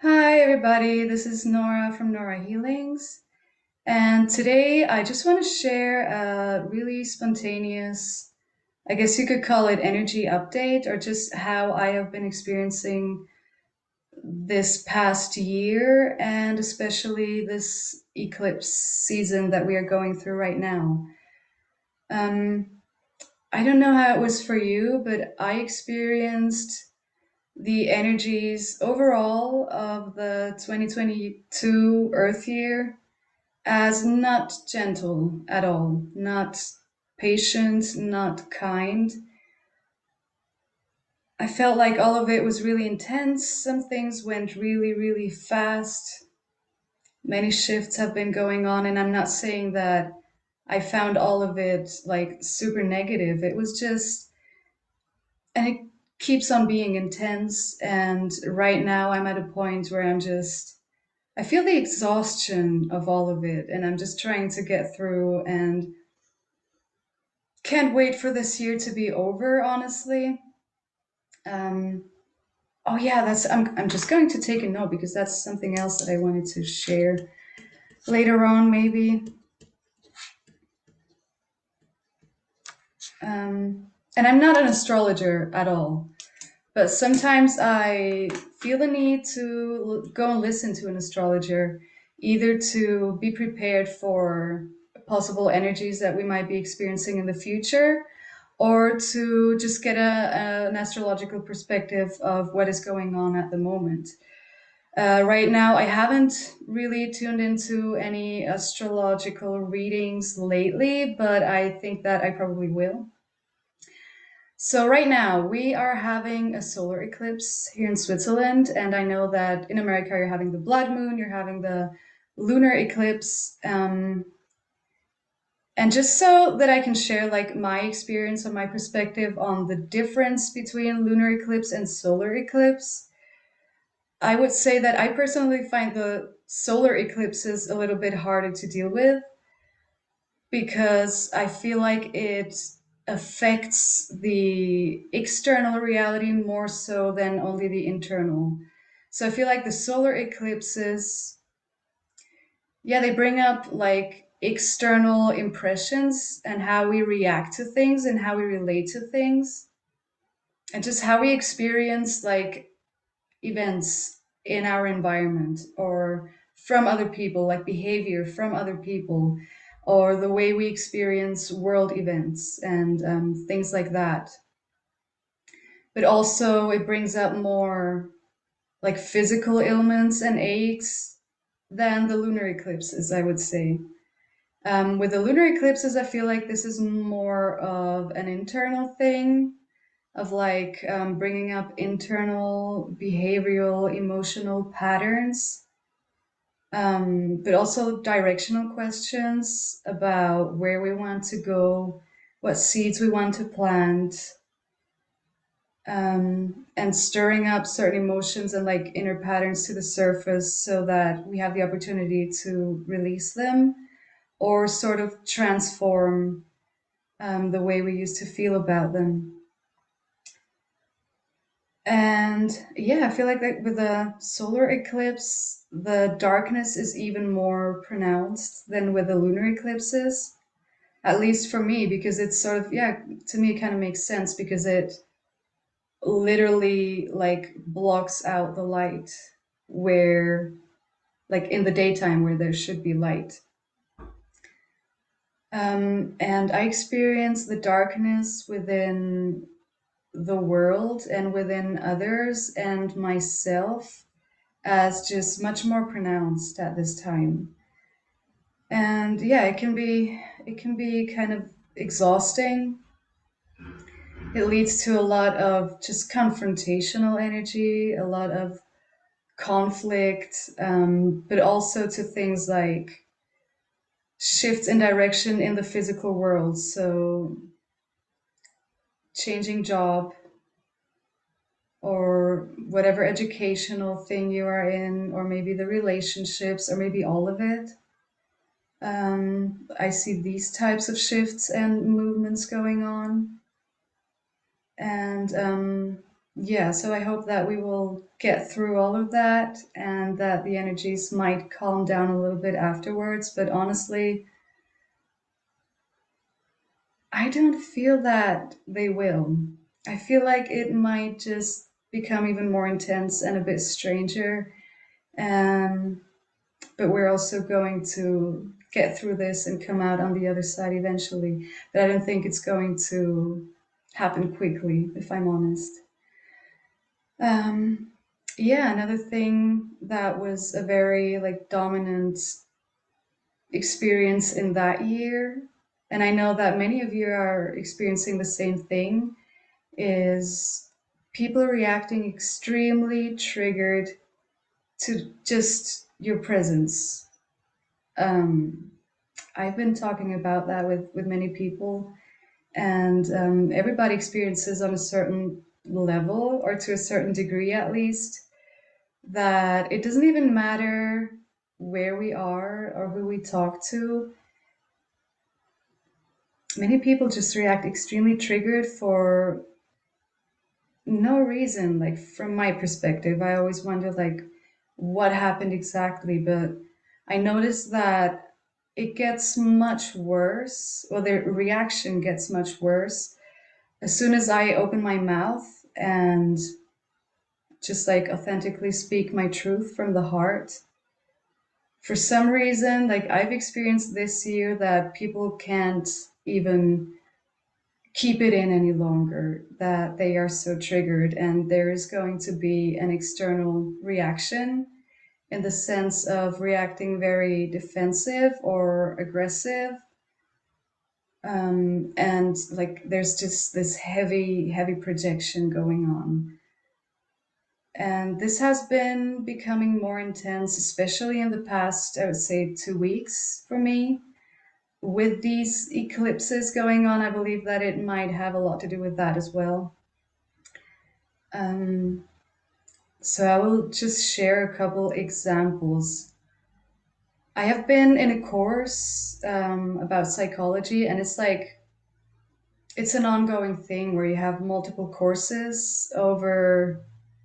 Hi, everybody. This is Nora from Nora Healings. And today I just want to share a really spontaneous, I guess you could call it energy update, or just how I have been experiencing this past year and especially this eclipse season that we are going through right now. Um, I don't know how it was for you, but I experienced the energies overall of the 2022 Earth year as not gentle at all, not patient, not kind. I felt like all of it was really intense. Some things went really, really fast. Many shifts have been going on, and I'm not saying that I found all of it like super negative. It was just, and it keeps on being intense. And right now, I'm at a point where I feel the exhaustion of all of it, and I'm just trying to get through and can't wait for this year to be over, honestly. Um, oh yeah, I'm just going to take a note because that's something else that I wanted to share later on, maybe. And I'm not an astrologer at all, but sometimes I feel the need to go and listen to an astrologer, either to be prepared for possible energies that we might be experiencing in the future, or to just get an astrological perspective of what is going on at the moment. Right now, I haven't really tuned into any astrological readings lately, but I think that I probably will. So right now we are having a solar eclipse here in Switzerland, and I know that in America you're having the blood moon, you're having the lunar eclipse, and just so that I can share like my experience and my perspective on the difference between lunar eclipse and solar eclipse, I would say that I personally find the solar eclipses a little bit harder to deal with because I feel like it affects the external reality more so than only the internal. So I feel like the solar eclipses, yeah, they bring up like external impressions and how we react to things and how we relate to things and just how we experience like events in our environment or from other people, like behavior from other people, or the way we experience world events and things like that. But also, it brings up more like physical ailments and aches than the lunar eclipses, I would say. With the lunar eclipses, I feel like this is more of an internal thing of like bringing up internal behavioral emotional patterns, but also directional questions about where we want to go, what seeds we want to plant, and stirring up certain emotions and like inner patterns to the surface so that we have the opportunity to release them or sort of transform the way we used to feel about them. And yeah, I feel like that with the solar eclipse, the darkness is even more pronounced than with the lunar eclipses, at least for me, because it's sort of, yeah, to me, it kind of makes sense because it literally like blocks out the light where, like in the daytime, where there should be light. And I experience the darkness within the world and within others and myself as just much more pronounced at this time. And yeah, it can be kind of exhausting. It leads to a lot of just confrontational energy, a lot of conflict, but also to things like shifts in direction in the physical world. So changing job or whatever educational thing you are in, or maybe the relationships, or maybe all of it. I see these types of shifts and movements going on. And Yeah, so I hope that we will get through all of that and that the energies might calm down a little bit afterwards. But honestly, I don't feel that they will. I feel like it might just become even more intense and a bit stranger. Um, but we're also going to get through this and come out on the other side eventually. But I don't think it's going to happen quickly, if I'm honest. Um, yeah, another thing that was a very like dominant experience in that year, and I know that many of you are experiencing the same thing, is people reacting extremely triggered to just your presence. Um, I've been talking about that with many people, and everybody experiences on a certain level or to a certain degree at least that it doesn't even matter where we are or who we talk to. Many people just react extremely triggered for no reason. Like from my perspective, I always wonder like what happened exactly, but I noticed that it gets much worse, or the reaction gets much worse as soon as I open my mouth and just like authentically speak my truth from the heart. For some reason, like I've experienced this year that people can't even keep it in any longer, that they are so triggered, and there is going to be an external reaction in the sense of reacting very defensive or aggressive. And like there's just this heavy projection going on. And this has been becoming more intense, especially in the past, I would say, 2 weeks for me. With these eclipses going on, I believe that it might have a lot to do with that as well. Um, so I will just share a couple examples. I have been in a course about psychology, and it's like it's an ongoing thing where you have multiple courses over.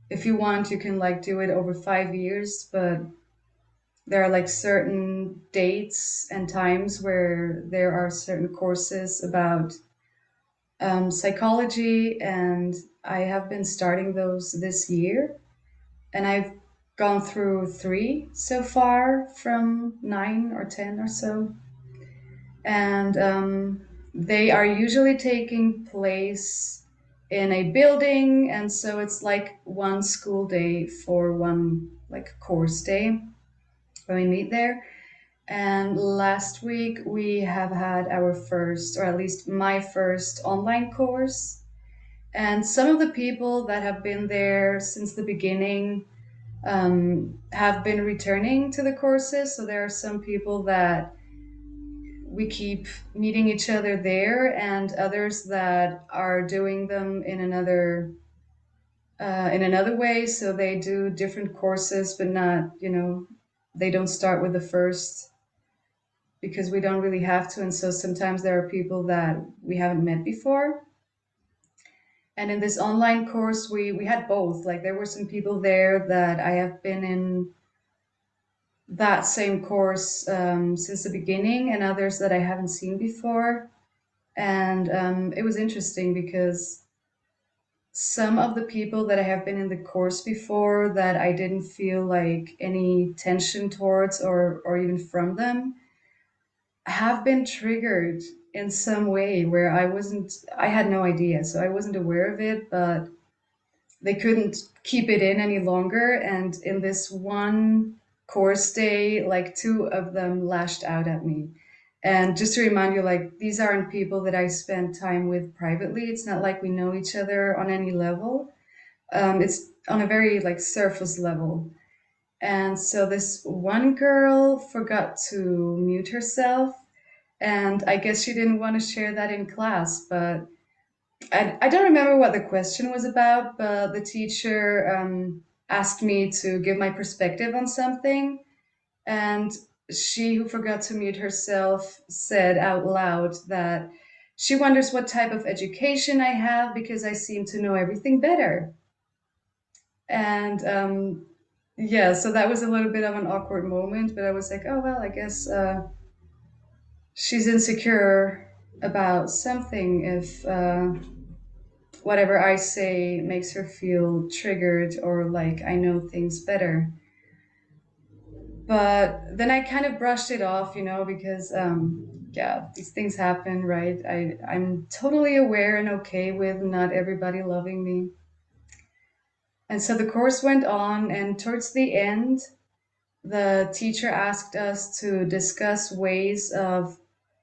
If you want, you can like do it over 5 years, but there are like certain dates and times where there are certain courses about psychology, and I have been starting those this year, and I've gone through three so far from 9 or 10 or so, and they are usually taking place in a building, and so it's like one school day for one like course day when we meet there. And last week we have had our first, or at least my first, online course. And some of the people that have been there since the beginning have been returning to the courses. So there are some people that we keep meeting each other there, and others that are doing them in another way. So they do different courses, but not, they don't start with the first because we don't really have to. And so sometimes there are people that we haven't met before. And in this online course, we had both. Like there were some people there that I have been in that same course since the beginning, and others that I haven't seen before. And it was interesting because some of the people that I have been in the course before that I didn't feel like any tension towards or even from them have been triggered in some way where I had no idea. So I wasn't aware of it, but they couldn't keep it in any longer. And in this one course day, like two of them lashed out at me. And just to remind you, like, these aren't people that I spend time with privately. It's not like we know each other on any level. It's on a very like surface level. And so this one girl forgot to mute herself. And I guess she didn't want to share that in class, but I don't remember what the question was about, but the teacher asked me to give my perspective on something. And she, who forgot to mute herself, said out loud that she wonders what type of education I have because I seem to know everything better. And yeah, so that was a little bit of an awkward moment, but I was like, oh, well, I guess she's insecure about something if whatever I say makes her feel triggered or like I know things better. But then I kind of brushed it off, because yeah, these things happen, right? I'm totally aware and okay with not everybody loving me. And so the course went on, and towards the end, the teacher asked us to discuss ways of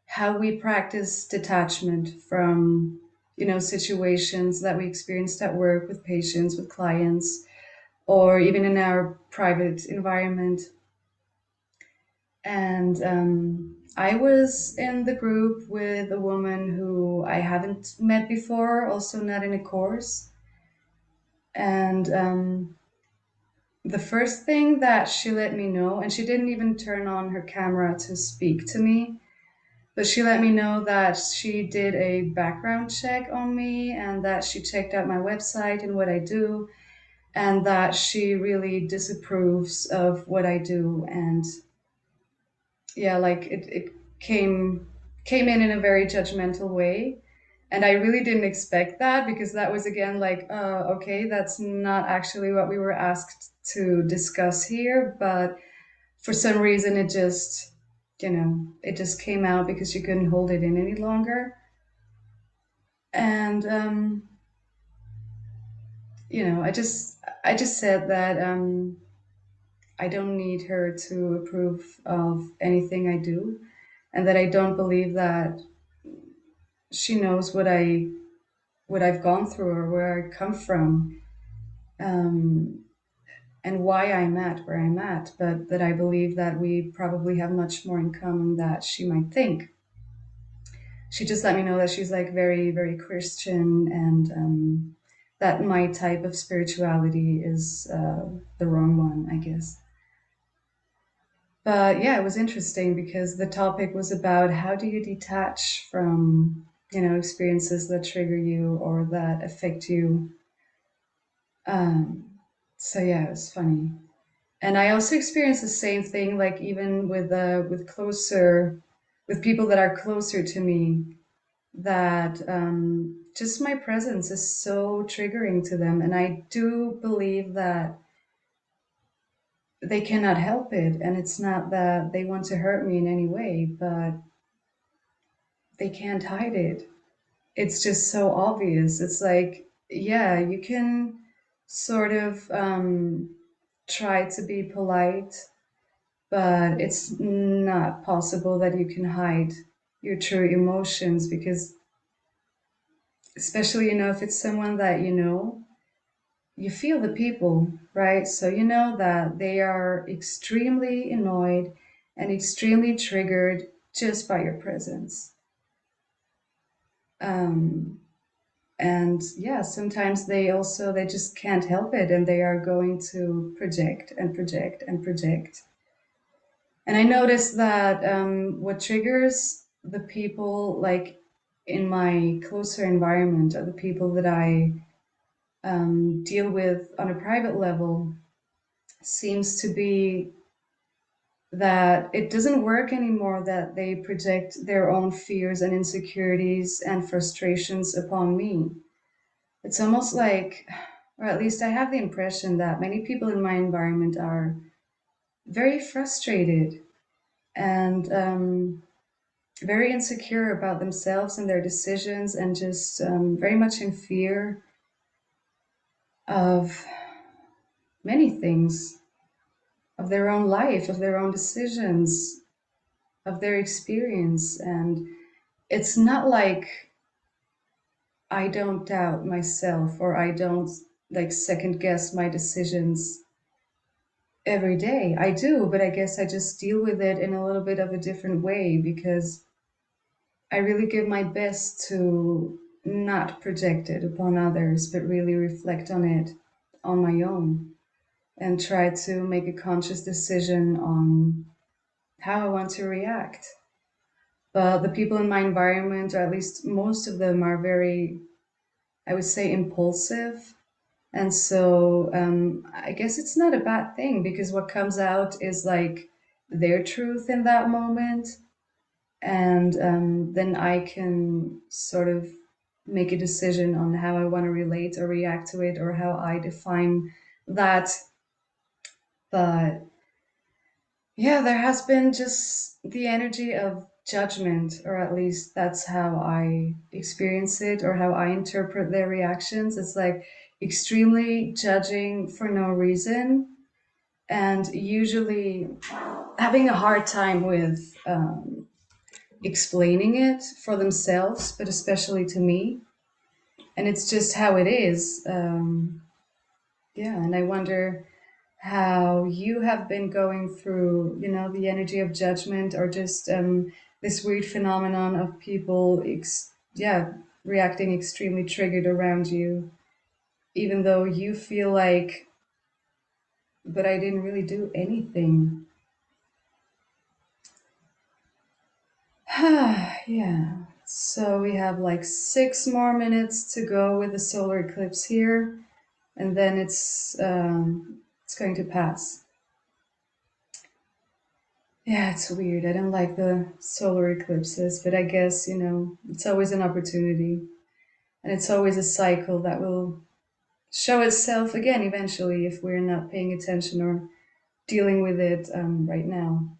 how we practice detachment from, situations that we experienced at work with patients, with clients, or even in our private environment. And I was in the group with a woman who I haven't met before, also not in a course. And the first thing that she let me know, and she didn't even turn on her camera to speak to me, but she let me know that she did a background check on me and that she checked out my website and what I do, and that she really disapproves of what I do. And yeah, like it came in a very judgmental way. And I really didn't expect that, because that was again like, okay, that's not actually what we were asked to discuss here. But for some reason, it just came out because she couldn't hold it in any longer. And I just said that I don't need her to approve of anything I do, and that I don't believe that she knows what I've gone through or where I come from, um, and why I'm at where I'm at, but that I believe that we probably have much more in common that she might think. She just let me know that she's like very, very Christian, and that my type of spirituality is the wrong one, I guess. But yeah, it was interesting because the topic was about how do you detach from, experiences that trigger you or that affect you. Um, so yeah, it was funny. And I also experienced the same thing, like even with people that are closer to me, that just my presence is so triggering to them, and I do believe that they cannot help it, and it's not that they want to hurt me in any way, but they can't hide it. It's just so obvious. It's like, yeah, you can sort of try to be polite, but it's not possible that you can hide your true emotions, because especially, if it's someone that you feel the people, right? So you know that they are extremely annoyed and extremely triggered just by your presence. Um, and yeah, sometimes they just can't help it, and they are going to project and project and project. And I noticed that what triggers the people, like in my closer environment, are the people that I deal with on a private level, seems to be that it doesn't work anymore, that they project their own fears and insecurities and frustrations upon me. It's almost like, or at least I have the impression that many people in my environment are very frustrated and very insecure about themselves and their decisions, and just very much in fear of many things, of their own life, of their own decisions, of their experience. And it's not like I don't doubt myself, or I don't like second guess my decisions every day. I do, but I guess I just deal with it in a little bit of a different way, because I really give my best to not project it upon others, but really reflect on it on my own, and try to make a conscious decision on how I want to react. But the people in my environment, or at least most of them, are very, I would say, impulsive. And so I guess it's not a bad thing because what comes out is like their truth in that moment. And then I can sort of make a decision on how I want to relate or react to it or how I define that. But yeah, there has been just the energy of judgment, or at least that's how I experience it or how I interpret their reactions. It's like extremely judging for no reason, and usually having a hard time with explaining it for themselves, but especially to me. And it's just how it is. Yeah, and I wonder how you have been going through, the energy of judgment or just this weird phenomenon of people, yeah, reacting extremely triggered around you, even though you feel like, but I didn't really do anything. Yeah. So we have like 6 more minutes to go with the solar eclipse here, and then it's going to pass. Yeah, it's weird. I don't like the solar eclipses, but I guess, it's always an opportunity. And it's always a cycle that will show itself again eventually if we're not paying attention or dealing with it right now.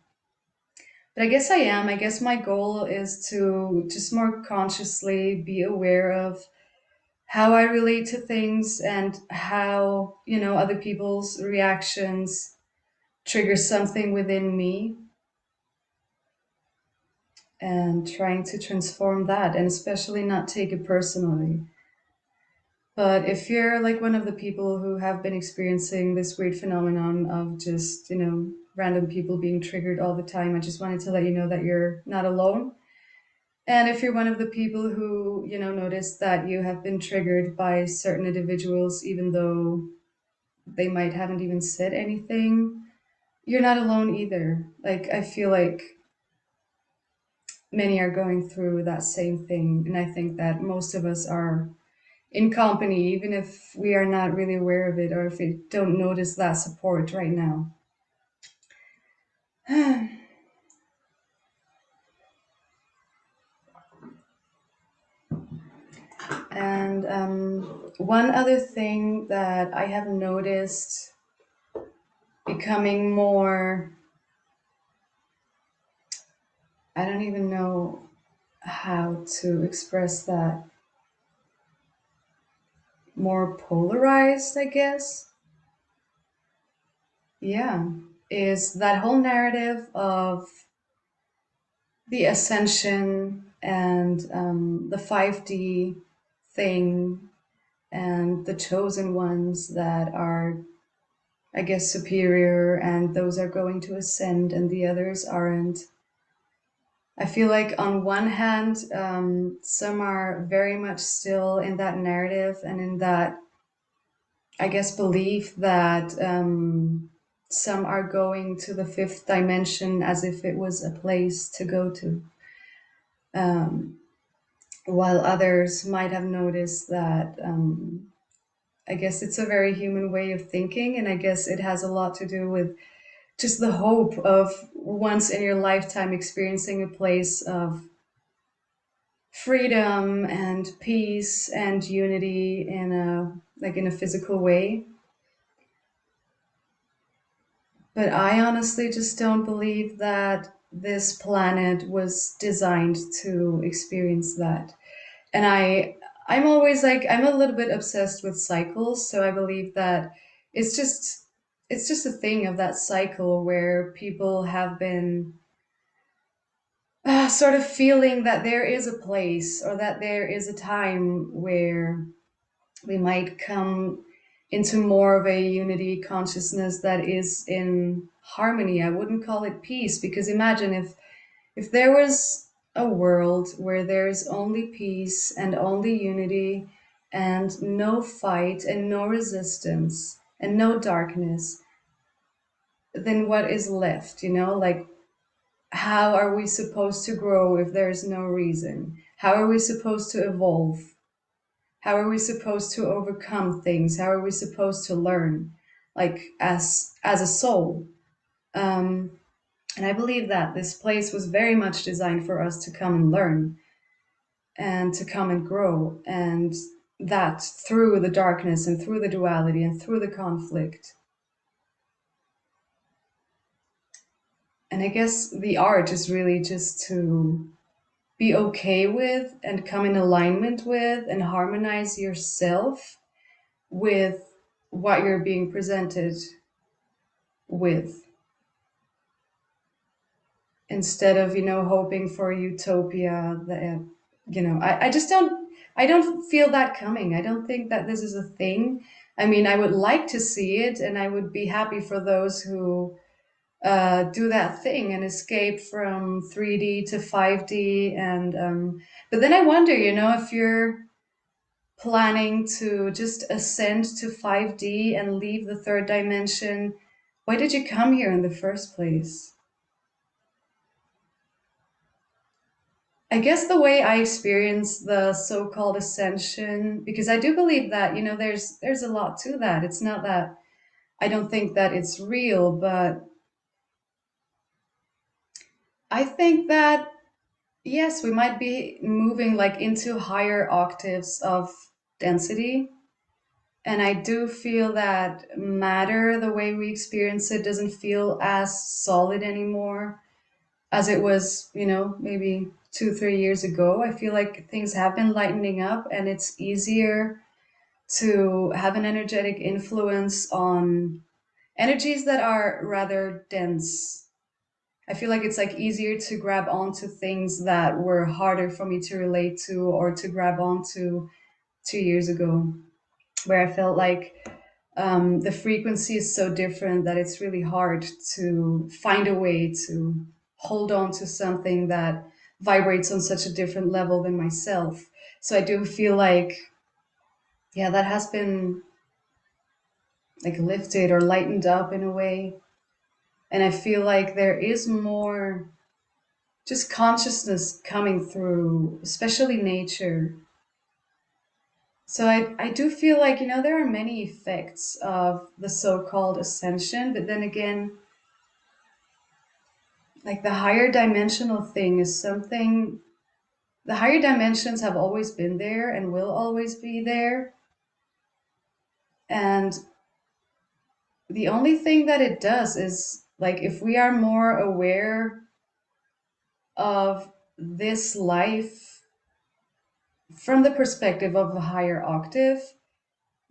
But I guess I am. I guess my goal is to just more consciously be aware of how I relate to things and how, other people's reactions trigger something within me, and trying to transform that and especially not take it personally. But if you're like one of the people who have been experiencing this weird phenomenon of just, random people being triggered all the time, I just wanted to let you know that you're not alone. And if you're one of the people who, notice that you have been triggered by certain individuals, even though they might haven't even said anything, you're not alone either. Like, I feel like many are going through that same thing. And I think that most of us are in company, even if we are not really aware of it or if we don't notice that support right now. And one other thing that I have noticed becoming more, I don't even know how to express that, more polarized, I guess. Yeah, is that whole narrative of the ascension and the 5D thing and the chosen ones that are, I guess, superior and those are going to ascend and the others aren't. I feel like on one hand, some are very much still in that narrative and in that, I guess, belief that some are going to the fifth dimension as if it was a place to go to. Um, while others might have noticed that I guess it's a very human way of thinking, and I guess it has a lot to do with just the hope of once in your lifetime experiencing a place of freedom and peace and unity in a physical way. But I honestly just don't believe that this planet was designed to experience that. And I'm always like, I'm a little bit obsessed with cycles, so I believe that it's just it's just a thing of that cycle where people have been sort of feeling that there is a place or that there is a time where we might come into more of a unity consciousness that is in harmony. I wouldn't call it peace because imagine if there was a world where there's only peace and only unity and no fight and no resistance and no darkness, then what is left? Like, how are we supposed to grow if there's no reason? How are we supposed to evolve? How are we supposed to overcome things? How are we supposed to learn, like as a soul? Um, and I believe that this place was very much designed for us to come and learn and to come and grow, and that through the darkness and through the duality and through the conflict. And I guess the art is really just to be okay with and come in alignment with and harmonize yourself with what you're being presented with, instead of hoping for a utopia that I just don't feel that coming. I don't think that this is a thing. I mean, I would like to see it, and I would be happy for those who do that thing and escape from 3D to 5D. And but then I wonder, if you're planning to just ascend to 5D and leave the third dimension, why did you come here in the first place? I guess the way I experience the so-called ascension, because I do believe that, there's a lot to that. It's not that I don't think that it's real, but I think that yes, we might be moving like into higher octaves of density. And I do feel that matter, the way we experience it, doesn't feel as solid anymore as it was, maybe 2, 3 years ago. I feel like things have been lightening up, and it's easier to have an energetic influence on energies that are rather dense. I feel like it's like easier to grab onto things that were harder for me to relate to or to grab onto 2 years ago, where I felt like the frequency is so different that it's really hard to find a way to hold on to something that vibrates on such a different level than myself. So I do feel like, yeah, that has been like lifted or lightened up in a way. And I feel like there is more just consciousness coming through, especially nature. So I do feel like, there are many effects of the so-called ascension, but then again, like the higher dimensional thing is something, the higher dimensions have always been there and will always be there. And the only thing that it does is like if we are more aware of this life from the perspective of a higher octave,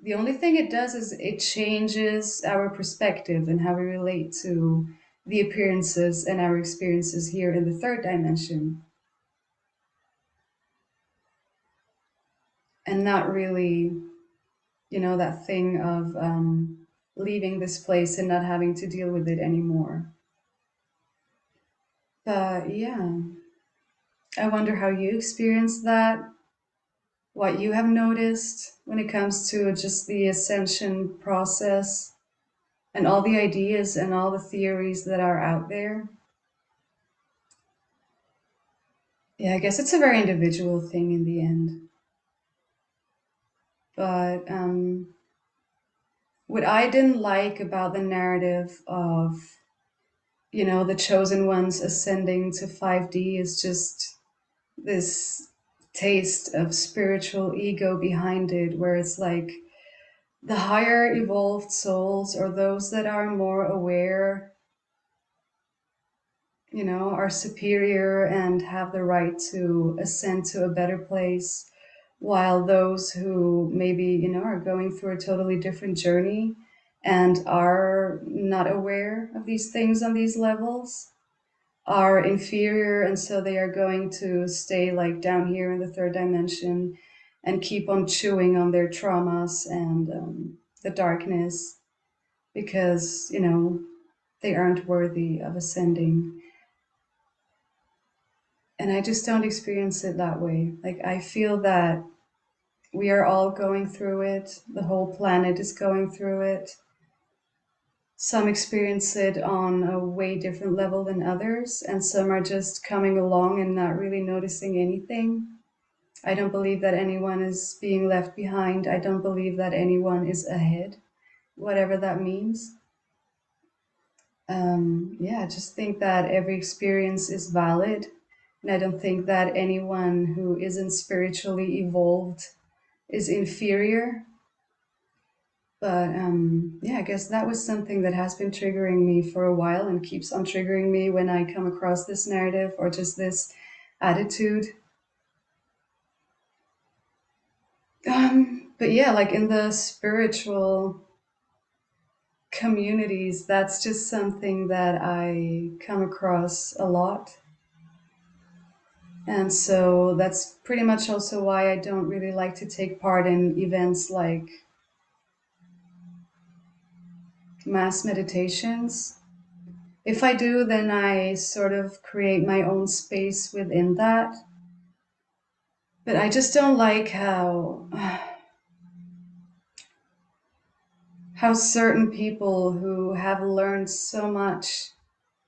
the only thing it does is it changes our perspective and how we relate to the appearances and our experiences here in the third dimension. And not really, that thing of leaving this place and not having to deal with it anymore. But yeah, I wonder how you experience that, what you have noticed when it comes to just the ascension process and all the ideas and all the theories that are out there. Yeah, I guess it's a very individual thing in the end. But what I didn't like about the narrative of, the chosen ones ascending to 5D is just this taste of spiritual ego behind it, where it's like the higher evolved souls or those that are more aware, are superior and have the right to ascend to a better place, while those who maybe, are going through a totally different journey and are not aware of these things on these levels are inferior, and so they are going to stay like down here in the third dimension and keep on chewing on their traumas and the darkness, because they aren't worthy of ascending. And I just don't experience it that way. Like I feel that we are all going through it, the whole planet is going through it. Some experience it on a way different level than others, and some are just coming along and not really noticing anything. I don't believe that anyone is being left behind. I don't believe that anyone is ahead, whatever that means. Yeah, I just think that every experience is valid. And I don't think that anyone who isn't spiritually evolved is inferior. But yeah, I guess that was something that has been triggering me for a while and keeps on triggering me when I come across this narrative or just this attitude. But yeah, like in the spiritual communities, that's just something that I come across a lot. And so that's pretty much also why I don't really like to take part in events like mass meditations. If I do, then I sort of create my own space within that. But I just don't like how certain people who have learned so much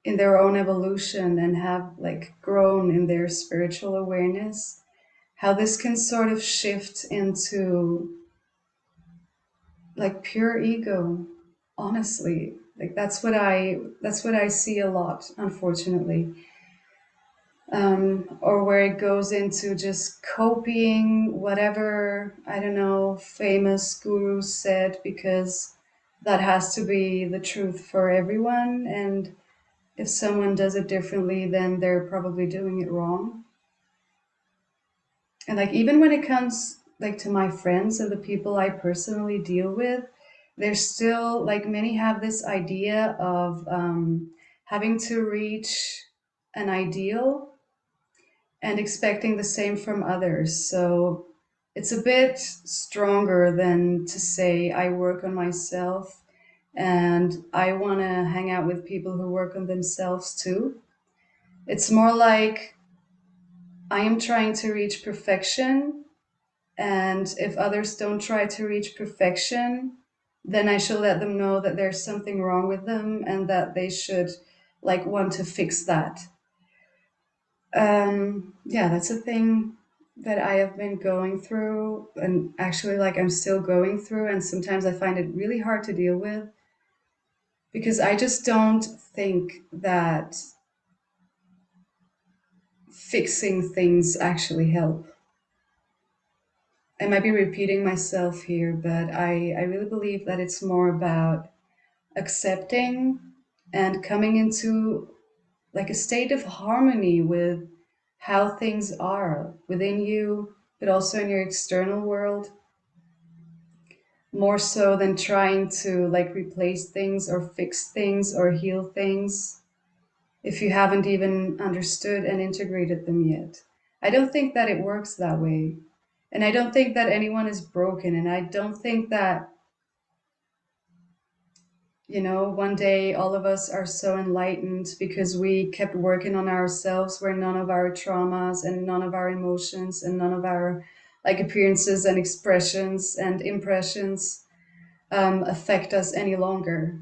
in their own evolution and have like grown in their spiritual awareness, how this can sort of shift into like pure ego, honestly. Like that's what I see a lot, unfortunately. Or where it goes into just copying whatever, I don't know, famous guru said, because that has to be the truth for everyone. And if someone does it differently, then they're probably doing it wrong. And like, even when it comes like to my friends and the people I personally deal with, there's still like many have this idea of having to reach an ideal and expecting the same from others. So it's a bit stronger than to say I work on myself and I want to hang out with people who work on themselves too. It's more like I am trying to reach perfection, and if others don't try to reach perfection, then I should let them know that there's something wrong with them and that they should like want to fix that. Yeah, that's a thing that I have been going through, and actually, like, I'm still going through, and sometimes I find it really hard to deal with because I just don't think that fixing things actually help. I might be repeating myself here, but I really believe that it's more about accepting and coming into like a state of harmony with how things are within you, but also in your external world, more so than trying to like replace things or fix things or heal things if you haven't even understood and integrated them yet. I don't think that it works that way. And I don't think that anyone is broken. And I don't think that, one day all of us are so enlightened because we kept working on ourselves where none of our traumas and none of our emotions and none of our like appearances and expressions and impressions affect us any longer.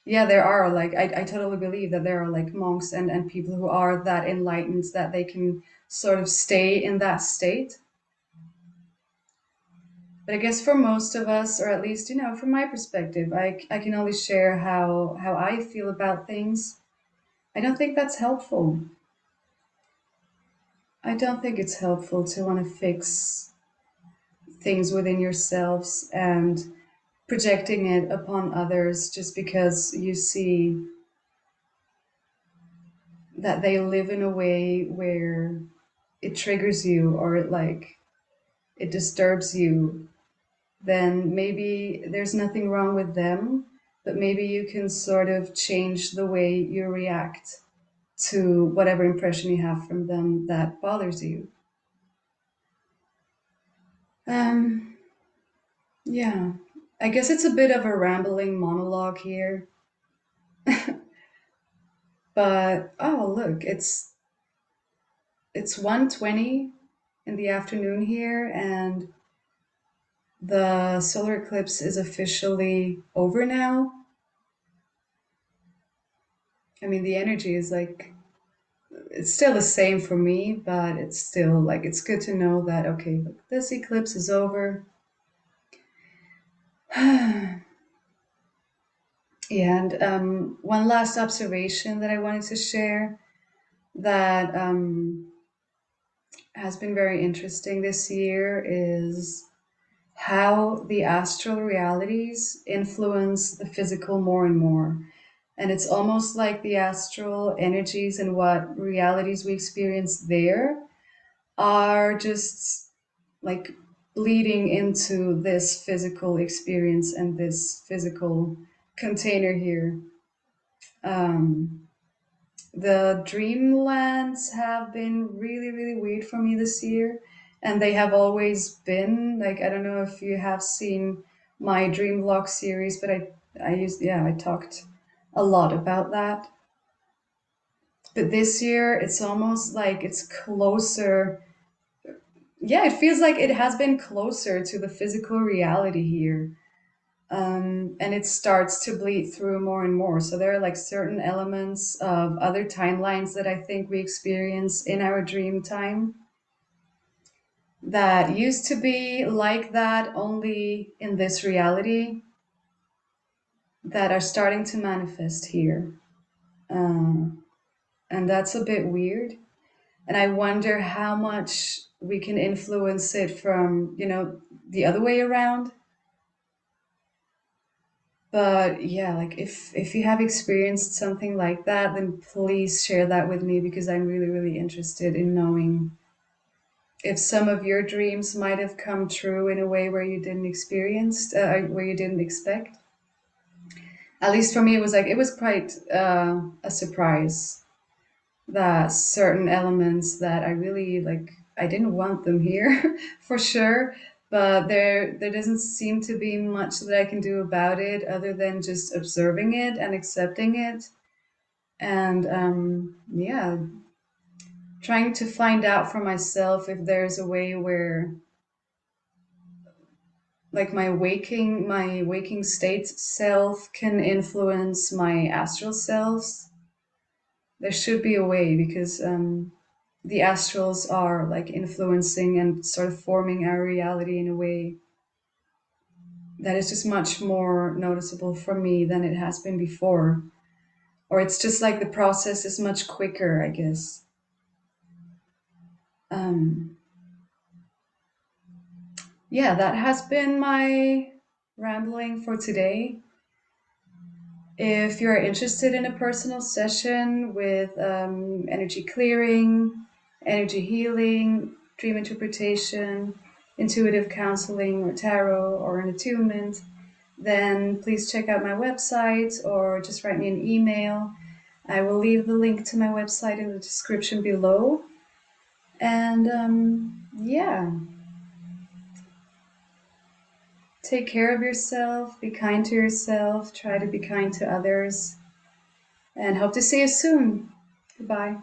Yeah, there are like I totally believe that there are like monks and people who are that enlightened that they can sort of stay in that state. But I guess for most of us, or at least, from my perspective, I can only share how I feel about things. I don't think that's helpful. I don't think it's helpful to want to fix things within yourselves and projecting it upon others just because you see that they live in a way where it triggers you or it disturbs you. Then maybe there's nothing wrong with them, but maybe you can sort of change the way you react to whatever impression you have from them that bothers you. Um, yeah, I guess it's a bit of a rambling monologue here, but oh look, it's 1:20 in the afternoon here, and the solar eclipse is officially over now. I mean, the energy is like it's still the same for me, but it's still like it's good to know that okay, look, this eclipse is over. Yeah, and one last observation that I wanted to share that has been very interesting this year is how the astral realities influence the physical more and more. And it's almost like the astral energies and what realities we experience there are just like bleeding into this physical experience and this physical container here. Um, the dreamlands have been really, really weird for me this year. And they have always been like, I don't know if you have seen my dream vlog series, but I talked a lot about that. But this year, it's almost like it's closer. Yeah, it feels like it has been closer to the physical reality here. And it starts to bleed through more and more. So there are like certain elements of other timelines that I think we experience in our dream time that used to be like that only in this reality that are starting to manifest here. Um, and that's a bit weird. And I wonder how much we can influence it from, the other way around. But yeah, like if you have experienced something like that, then please share that with me because I'm really, really interested in knowing if some of your dreams might have come true in a way where you didn't experience, where you didn't expect. At least for me, it was quite a surprise that certain elements that I really like, I didn't want them here for sure, but there doesn't seem to be much that I can do about it other than just observing it and accepting it. And yeah, trying to find out for myself if there's a way where like my waking state self can influence my astral selves. There should be a way because the astrals are like influencing and sort of forming our reality in a way that is just much more noticeable for me than it has been before. Or it's just like the process is much quicker, I guess. Um, yeah, that has been my rambling for today. If you're interested in a personal session with energy clearing, energy healing, dream interpretation, intuitive counseling, or tarot, or an attunement, then please check out my website or just write me an email. I will leave the link to my website in the description below. And yeah, take care of yourself, be kind to yourself, try to be kind to others, and hope to see you soon. Goodbye.